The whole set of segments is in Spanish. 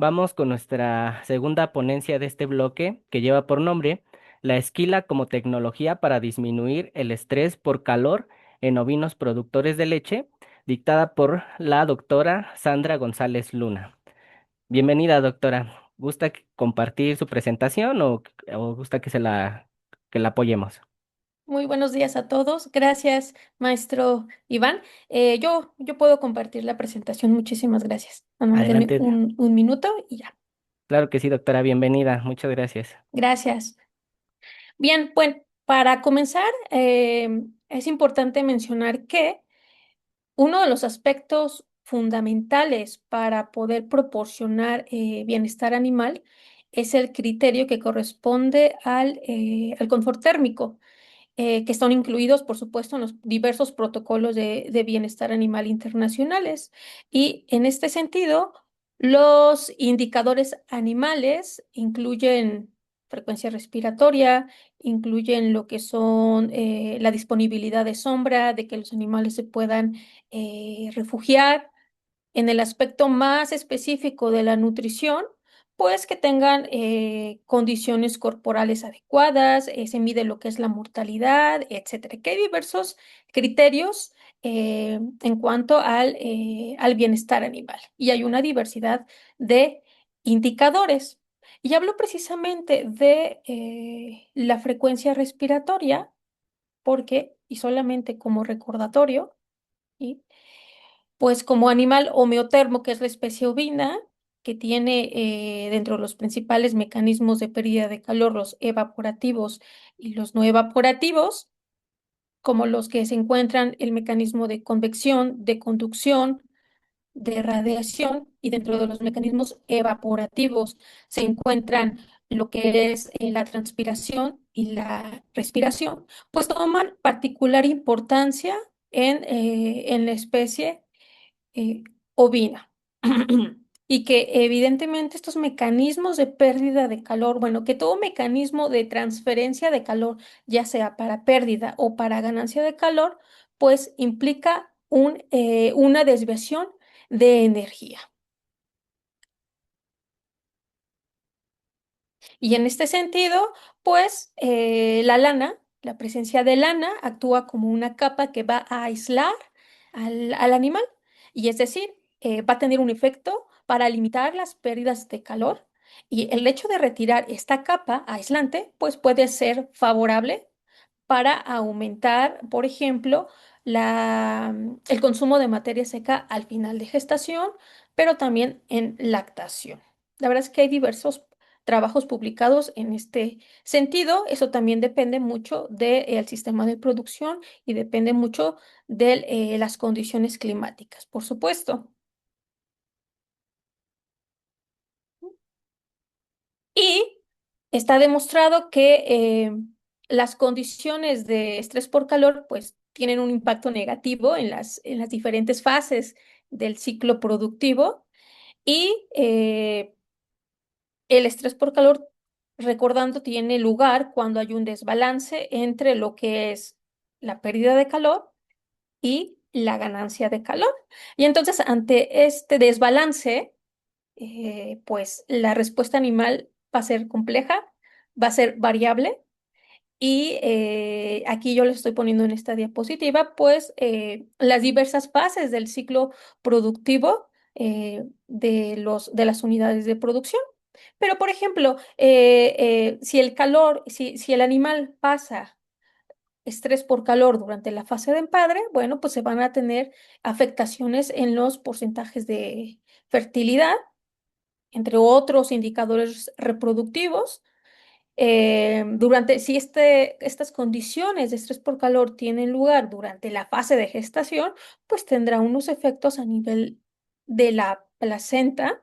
Vamos con nuestra segunda ponencia de este bloque que lleva por nombre La esquila como tecnología para disminuir el estrés por calor en ovinos productores de leche, dictada por la doctora Sandra González Luna. Bienvenida, doctora. ¿Gusta compartir su presentación o gusta que la apoyemos? Muy buenos días a todos. Gracias, maestro Iván. Yo puedo compartir la presentación. Muchísimas gracias. Nada más denme Adelante. un minuto y ya. Claro que sí, doctora. Bienvenida. Muchas gracias. Gracias. Bien, pues para comenzar, es importante mencionar que uno de los aspectos fundamentales para poder proporcionar bienestar animal es el criterio que corresponde al confort térmico. Que están incluidos, por supuesto, en los diversos protocolos de bienestar animal internacionales. Y en este sentido, los indicadores animales incluyen frecuencia respiratoria, incluyen lo que son la disponibilidad de sombra, de que los animales se puedan refugiar en el aspecto más específico de la nutrición, pues que tengan condiciones corporales adecuadas, se mide lo que es la mortalidad, etcétera. Que hay diversos criterios en cuanto al bienestar animal y hay una diversidad de indicadores. Y hablo precisamente de la frecuencia respiratoria porque, y solamente como recordatorio, ¿sí? Pues como animal homeotermo, que es la especie ovina, que tiene dentro de los principales mecanismos de pérdida de calor los evaporativos y los no evaporativos, como los que se encuentran el mecanismo de convección, de conducción, de radiación, y dentro de los mecanismos evaporativos se encuentran lo que es la transpiración y la respiración, pues toman particular importancia en la especie eh, ovina. Y que evidentemente estos mecanismos de pérdida de calor, bueno, que todo mecanismo de transferencia de calor, ya sea para pérdida o para ganancia de calor, pues implica una desviación de energía. Y en este sentido, pues la lana, la presencia de lana actúa como una capa que va a aislar al animal y es decir, va a tener un efecto para limitar las pérdidas de calor y el hecho de retirar esta capa aislante, pues puede ser favorable para aumentar, por ejemplo, el consumo de materia seca al final de gestación, pero también en lactación. La verdad es que hay diversos trabajos publicados en este sentido. Eso también depende mucho del sistema de producción y depende mucho de las condiciones climáticas, por supuesto. Y está demostrado que las condiciones de estrés por calor pues tienen un impacto negativo en las diferentes fases del ciclo productivo y el estrés por calor, recordando, tiene lugar cuando hay un desbalance entre lo que es la pérdida de calor y la ganancia de calor. Y entonces, ante este desbalance, pues la respuesta animal va a ser compleja, va a ser variable y aquí yo les estoy poniendo en esta diapositiva, pues las diversas fases del ciclo productivo de las unidades de producción. Pero, por ejemplo, si el animal pasa estrés por calor durante la fase de empadre, bueno, pues se van a tener afectaciones en los porcentajes de fertilidad, entre otros indicadores reproductivos. Si estas condiciones de estrés por calor tienen lugar durante la fase de gestación, pues tendrá unos efectos a nivel de la placenta,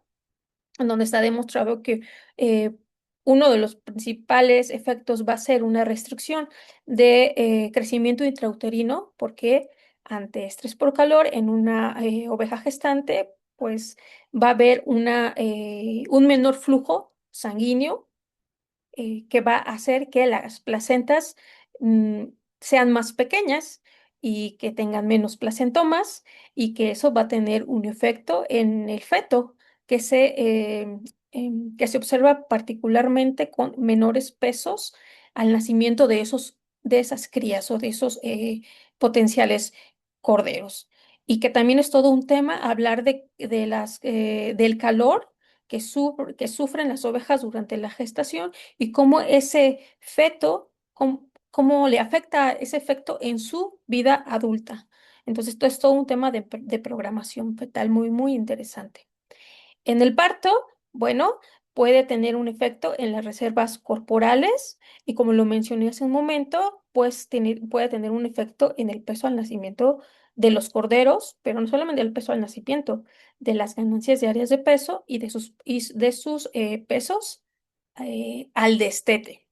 en donde está demostrado que eh, uno de los principales efectos va a ser una restricción de crecimiento intrauterino, porque ante estrés por calor en una oveja gestante, pues va a haber un menor flujo sanguíneo que va a hacer que las placentas mm, sean más pequeñas y que tengan menos placentomas y que eso va a tener un efecto en el feto. que se observa particularmente con menores pesos al nacimiento de esas crías o de esos potenciales corderos. Y que también es todo un tema hablar del calor que sufren las ovejas durante la gestación y cómo ese feto, cómo le afecta ese efecto en su vida adulta. Entonces, esto es todo un tema de programación fetal muy, muy interesante. En el parto, bueno, puede tener un efecto en las reservas corporales y como lo mencioné hace un momento, pues puede tener un efecto en el peso al nacimiento de los corderos, pero no solamente del peso al nacimiento, de las ganancias diarias de peso y de sus pesos al destete,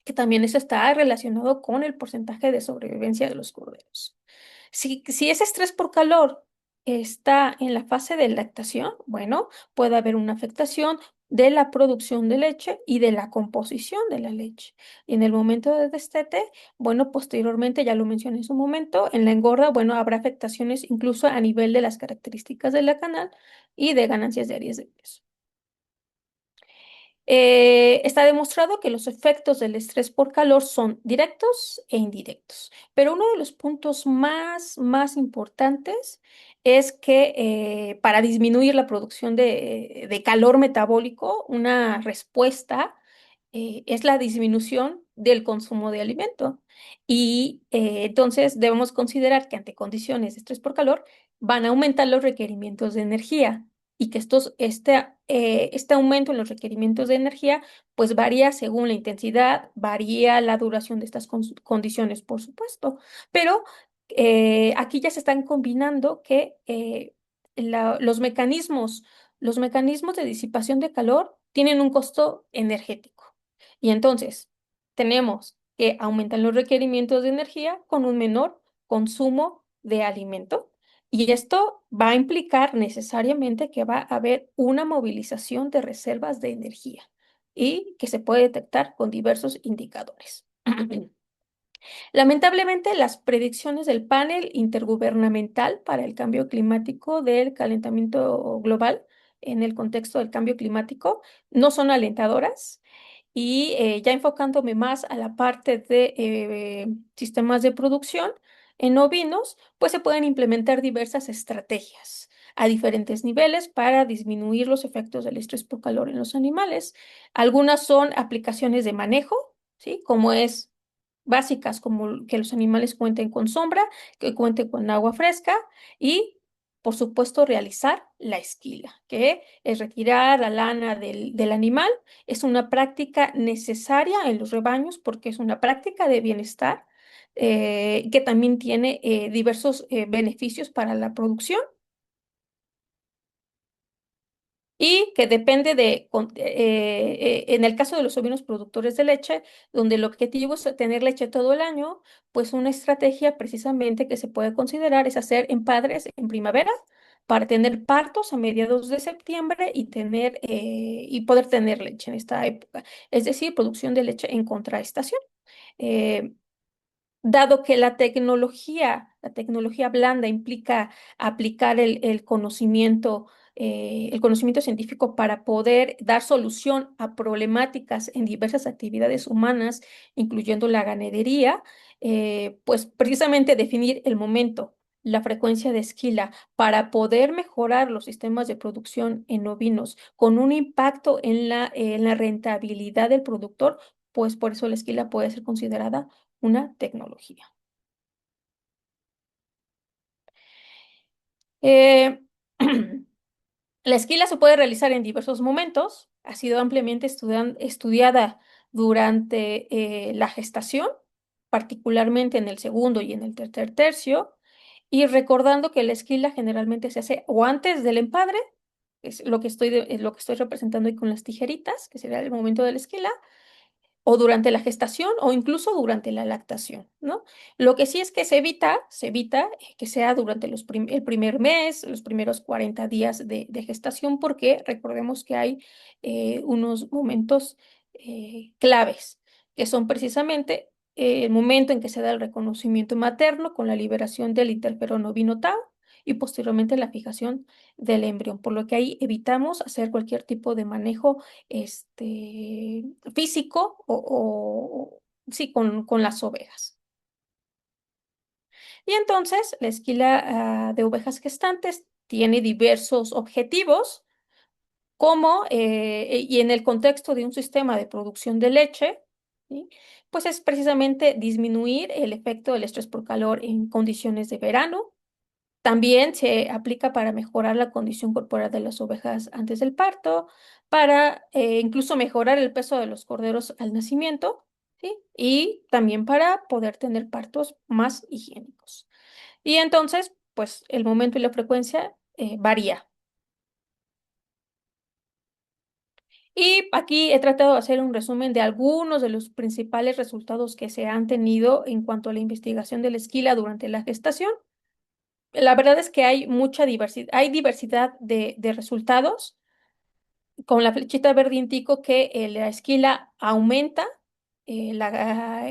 que también eso está relacionado con el porcentaje de sobrevivencia de los corderos. Si ese estrés por calor está en la fase de lactación, bueno, puede haber una afectación de la producción de leche y de la composición de la leche. Y en el momento de destete, bueno, posteriormente, ya lo mencioné en su momento, en la engorda, bueno, habrá afectaciones incluso a nivel de las características de la canal y de ganancias diarias de peso. Está demostrado que los efectos del estrés por calor son directos e indirectos, pero uno de los puntos más importantes es que para disminuir la producción de calor metabólico, una respuesta es la disminución del consumo de alimento. Y entonces debemos considerar que ante condiciones de estrés por calor van a aumentar los requerimientos de energía y que este aumento en los requerimientos de energía pues varía según la intensidad, varía la duración de estas condiciones, por supuesto, pero aquí ya se están combinando que los mecanismos de disipación de calor tienen un costo energético. Y entonces tenemos que aumentan los requerimientos de energía con un menor consumo de alimento. Y esto va a implicar necesariamente que va a haber una movilización de reservas de energía y que se puede detectar con diversos indicadores. Lamentablemente, las predicciones del panel intergubernamental para el cambio climático del calentamiento global en el contexto del cambio climático no son alentadoras. Y ya enfocándome más a la parte de sistemas de producción en ovinos, pues se pueden implementar diversas estrategias a diferentes niveles para disminuir los efectos del estrés por calor en los animales. Algunas son aplicaciones de manejo, ¿sí? Como es básicas, como que los animales cuenten con sombra, que cuenten con agua fresca y, por supuesto, realizar la esquila, que es retirar la lana del animal. Es una práctica necesaria en los rebaños porque es una práctica de bienestar que también tiene diversos beneficios para la producción y que depende en el caso de los ovinos productores de leche, donde el objetivo es tener leche todo el año, pues una estrategia precisamente que se puede considerar es hacer empadres en primavera para tener partos a mediados de septiembre y poder tener leche en esta época, es decir, producción de leche en contraestación. Eh, Dado que la tecnología blanda implica aplicar el conocimiento científico para poder dar solución a problemáticas en diversas actividades humanas, incluyendo la ganadería, pues precisamente definir el momento, la frecuencia de esquila para poder mejorar los sistemas de producción en ovinos con un impacto en la rentabilidad del productor, pues por eso la esquila puede ser considerada una tecnología. Eh, la esquila se puede realizar en diversos momentos. Ha sido ampliamente estudiada durante la gestación, particularmente en el segundo y en el tercer tercio, y recordando que la esquila generalmente se hace o antes del empadre, que es lo que estoy representando ahí con las tijeritas, que sería el momento de la esquila, o durante la gestación o incluso durante la lactación, ¿no? Lo que sí es que se evita que sea durante el primer mes, los primeros 40 días de gestación, porque recordemos que hay unos momentos claves, que son precisamente el momento en que se da el reconocimiento materno con la liberación del interferón ovino tau y posteriormente la fijación del embrión, por lo que ahí evitamos hacer cualquier tipo de manejo físico sí, con las ovejas. Y entonces la esquila de ovejas gestantes tiene diversos objetivos, como, y en el contexto de un sistema de producción de leche, ¿sí? Pues es precisamente disminuir el efecto del estrés por calor en condiciones de verano. También se aplica para mejorar la condición corporal de las ovejas antes del parto, para incluso mejorar el peso de los corderos al nacimiento, ¿sí? Y también para poder tener partos más higiénicos. Y entonces, pues el momento y la frecuencia varía. Y aquí he tratado de hacer un resumen de algunos de los principales resultados que se han tenido en cuanto a la investigación de la esquila durante la gestación. La verdad es que hay mucha diversidad, hay diversidad de resultados. Con la flechita verde indico que la esquila aumenta la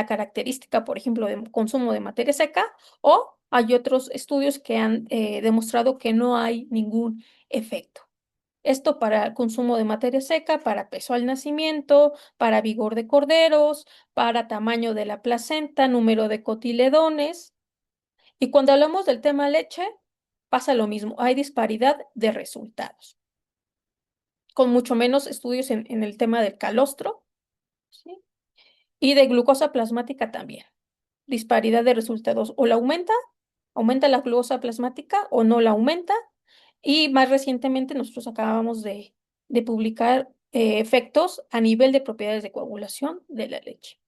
característica, por ejemplo, de consumo de materia seca, o hay otros estudios que han demostrado que no hay ningún efecto. Esto para consumo de materia seca, para peso al nacimiento, para vigor de corderos, para tamaño de la placenta, número de cotiledones. Y cuando hablamos del tema leche, pasa lo mismo, hay disparidad de resultados, con mucho menos estudios en el tema del calostro, ¿sí? Y de glucosa plasmática también. Disparidad de resultados, o la aumenta la glucosa plasmática o no la aumenta. Y más recientemente nosotros acabamos de publicar efectos a nivel de propiedades de coagulación de la leche.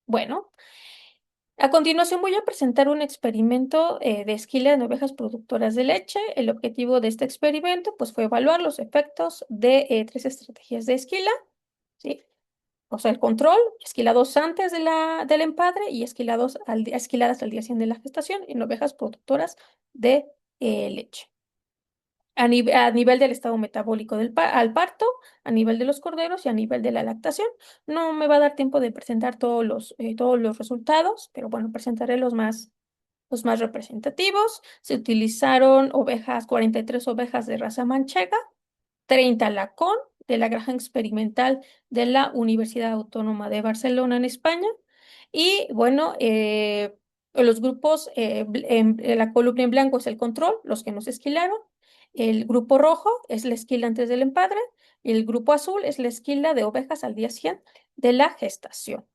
Bueno, a continuación voy a presentar un experimento de esquila en ovejas productoras de leche. El objetivo de este experimento pues, fue evaluar los efectos de tres estrategias de esquila, ¿sí? O sea, el control, esquilados antes del empadre y esquiladas al día 100 de la gestación en ovejas productoras de leche. A nivel del estado metabólico al parto, a nivel de los corderos y a nivel de la lactación. No me va a dar tiempo de presentar todos los resultados, pero bueno, presentaré los más representativos. Se utilizaron 43 ovejas de raza manchega, 30 lacón de la granja experimental de la Universidad Autónoma de Barcelona en España. Y bueno, los grupos, la columna en blanco es el control, los que no se esquilaron. El grupo rojo es la esquila antes del empadre. Y el grupo azul es la esquila de ovejas al día 100 de la gestación,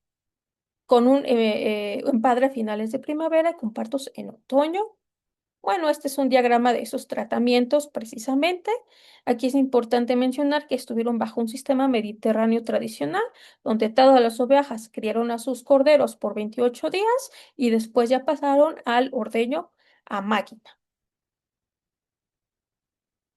con un empadre a finales de primavera y con partos en otoño. Bueno, este es un diagrama de esos tratamientos precisamente. Aquí es importante mencionar que estuvieron bajo un sistema mediterráneo tradicional, donde todas las ovejas criaron a sus corderos por 28 días y después ya pasaron al ordeño a máquina.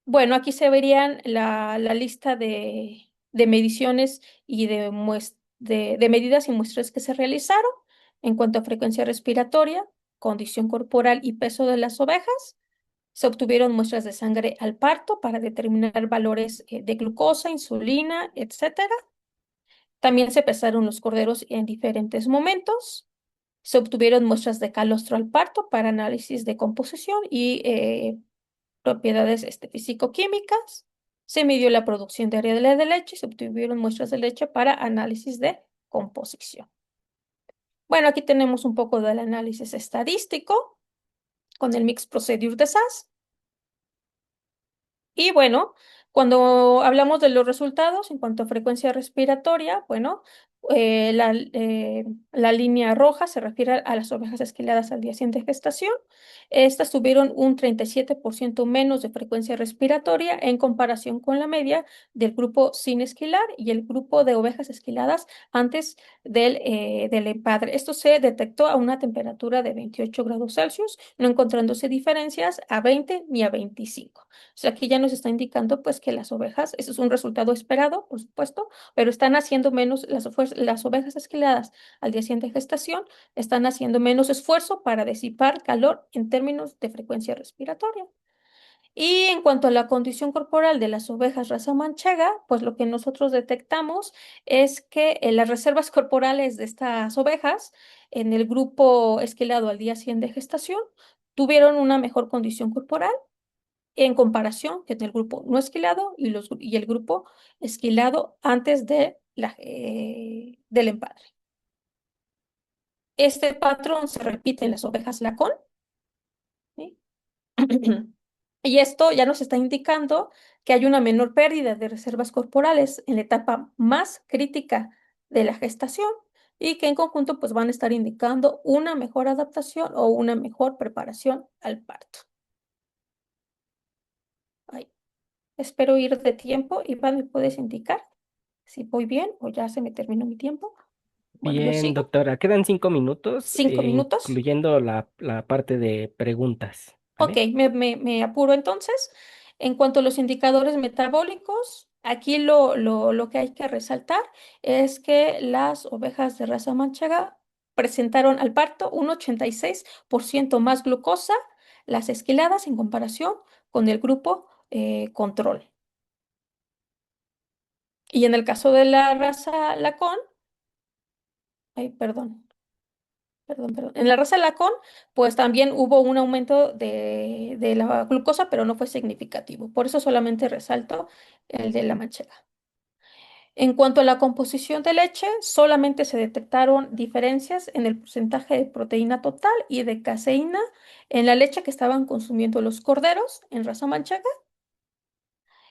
Bueno, aquí se verían la lista de mediciones y de medidas y muestras que se realizaron en cuanto a frecuencia respiratoria, condición corporal y peso de las ovejas. Se obtuvieron muestras de sangre al parto para determinar valores de glucosa, insulina, etcétera. También se pesaron los corderos en diferentes momentos. Se obtuvieron muestras de calostro al parto para análisis de composición y propiedades físico-químicas. Se midió la producción diaria de leche y se obtuvieron muestras de leche para análisis de composición. Bueno, aquí tenemos un poco del análisis estadístico con el Mixed Procedure de SAS. Y bueno, cuando hablamos de los resultados en cuanto a frecuencia respiratoria, bueno, la línea roja se refiere a las ovejas esquiladas al día siguiente de gestación. Estas tuvieron un 37% menos de frecuencia respiratoria en comparación con la media del grupo sin esquilar y el grupo de ovejas esquiladas antes del empadre. Esto se detectó a una temperatura de 28 grados Celsius, no encontrándose diferencias a 20 ni a 25. O sea, aquí ya nos está indicando pues que las ovejas, eso es un resultado esperado, por supuesto, pero están haciendo menos, las ovejas esquiladas al día siguiente de gestación están haciendo menos esfuerzo para disipar calor en términos de frecuencia respiratoria. Y en cuanto a la condición corporal de las ovejas raza manchega, pues lo que nosotros detectamos es que las reservas corporales de estas ovejas en el grupo esquilado al día 100 de gestación tuvieron una mejor condición corporal en comparación que en el grupo no esquilado y el grupo esquilado antes del empadre. Este patrón se repite en las ovejas Lacón, ¿sí? Y esto ya nos está indicando que hay una menor pérdida de reservas corporales en la etapa más crítica de la gestación y que en conjunto pues van a estar indicando una mejor adaptación o una mejor preparación al parto. Ay, espero ir de tiempo. Iván, ¿me puedes indicar si voy bien o ya se me terminó mi tiempo? Bueno, yo Bien, sigo. doctora, quedan 5 minutos, 5 minutos. incluyendo la parte de preguntas, Ok, ¿vale? me apuro entonces. En cuanto a los indicadores metabólicos, aquí lo que hay que resaltar es que las ovejas de raza manchega presentaron al parto un 86% más glucosa, las esquiladas en comparación con el grupo control. Y en el caso de la raza Lacón, ay, perdón. En la raza Lacón, pues también hubo un aumento de la glucosa, pero no fue significativo. Por eso solamente resalto el de la manchega. En cuanto a la composición de leche, solamente se detectaron diferencias en el porcentaje de proteína total y de caseína en la leche que estaban consumiendo los corderos en raza manchega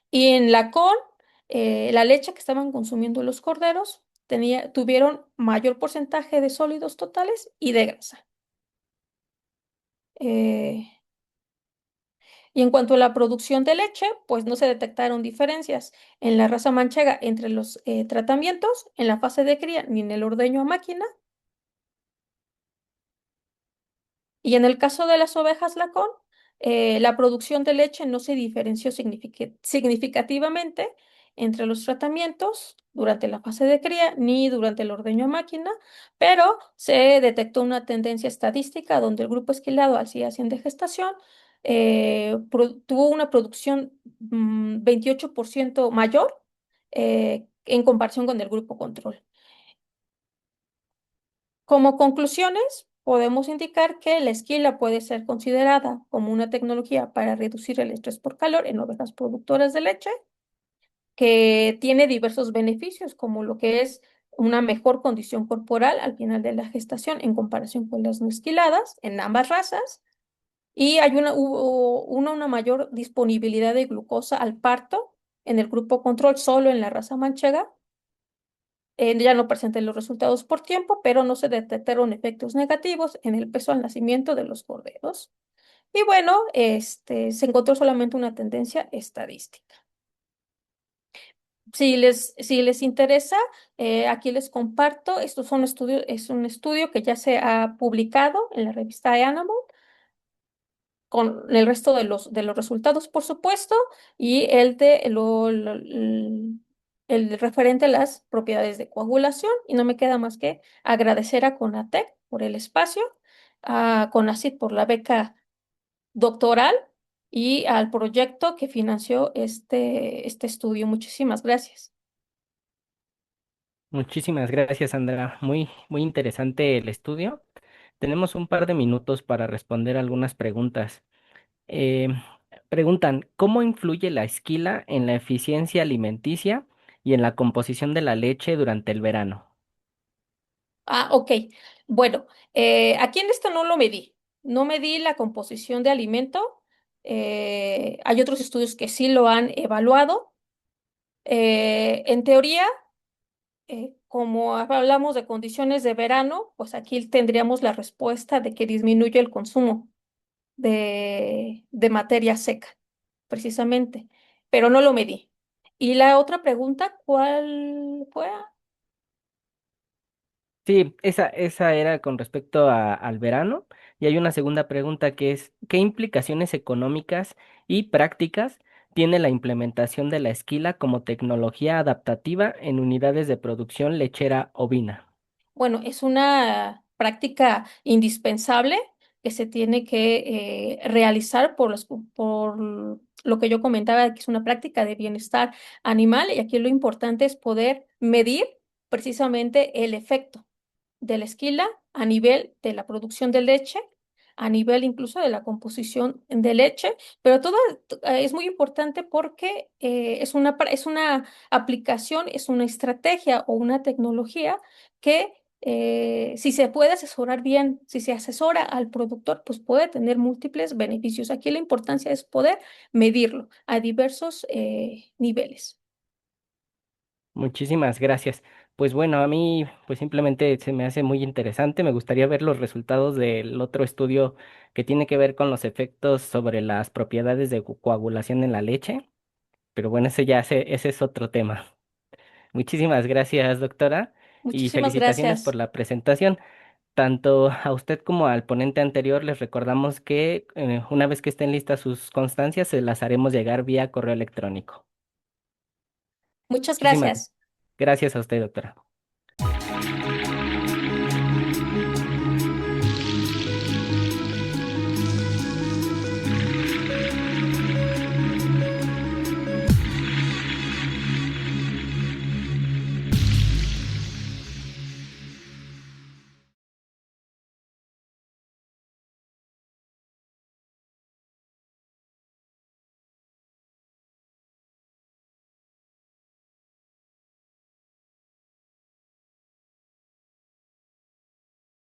y en Lacón, la leche que estaban consumiendo los corderos tuvieron mayor porcentaje de sólidos totales y de grasa. Eh, Y en cuanto a la producción de leche, pues no se detectaron diferencias en la raza manchega entre los tratamientos, en la fase de cría, ni en el ordeño a máquina. Y en el caso de las ovejas Lacón, la producción de leche no se diferenció significativamente entre los tratamientos durante la fase de cría ni durante el ordeño a máquina, pero se detectó una tendencia estadística donde el grupo esquilado al día 100 de gestación tuvo una producción 28% mayor en comparación con el grupo control. Como conclusiones, podemos indicar que la esquila puede ser considerada como una tecnología para reducir el estrés por calor en ovejas productoras de leche, que tiene diversos beneficios, como lo que es una mejor condición corporal al final de la gestación en comparación con las no esquiladas en ambas razas, y hay una mayor disponibilidad de glucosa al parto en el grupo control solo en la raza manchega. Ya no presenté los resultados por tiempo, pero no se detectaron efectos negativos en el peso al nacimiento de los corderos. Y bueno, se encontró solamente una tendencia estadística. Si les interesa, aquí les comparto. Es un estudio que ya se ha publicado en la revista Animal con el resto de los resultados, por supuesto, y el referente a las propiedades de coagulación. Y no me queda más que agradecer a Conatec por el espacio, a CONACYT por la beca doctoral y al proyecto que financió este estudio. Muchísimas gracias. Muchísimas gracias, Sandra. Muy, muy interesante el estudio. Tenemos un par de minutos para responder algunas preguntas. Eh, Preguntan, ¿cómo influye la esquila en la eficiencia alimenticia y en la composición de la leche durante el verano? Ok. Bueno, aquí en esto no lo medí. No medí la composición de alimento. Hay otros estudios que sí lo han evaluado. En teoría, como hablamos de condiciones de verano, pues aquí tendríamos la respuesta de que disminuye el consumo de materia seca, precisamente, pero no lo medí. Y la otra pregunta, ¿cuál fue? Sí, esa era con respecto al verano. Y hay una segunda pregunta que es, ¿qué implicaciones económicas y prácticas tiene la implementación de la esquila como tecnología adaptativa en unidades de producción lechera ovina? Bueno, es una práctica indispensable que se tiene que realizar por lo que yo comentaba, que es una práctica de bienestar animal. Y aquí lo importante es poder medir precisamente el efecto de la esquila a nivel de la producción de leche a nivel incluso de la composición de leche, pero todo es muy importante porque es una aplicación, es una estrategia o una tecnología que si se puede asesorar bien, si se asesora al productor, pues puede tener múltiples beneficios. Aquí la importancia es poder medirlo a diversos niveles. Muchísimas gracias. Pues bueno, a mí pues simplemente se me hace muy interesante. Me gustaría ver los resultados del otro estudio que tiene que ver con los efectos sobre las propiedades de coagulación en la leche. Pero bueno, ese es otro tema. Muchísimas gracias, doctora, y Muchísimas felicitaciones por gracias. la presentación. Tanto a usted como al ponente anterior les recordamos que una vez que estén listas sus constancias, se las haremos llegar vía correo electrónico. Muchas Muchísimas gracias. gracias a usted, doctora.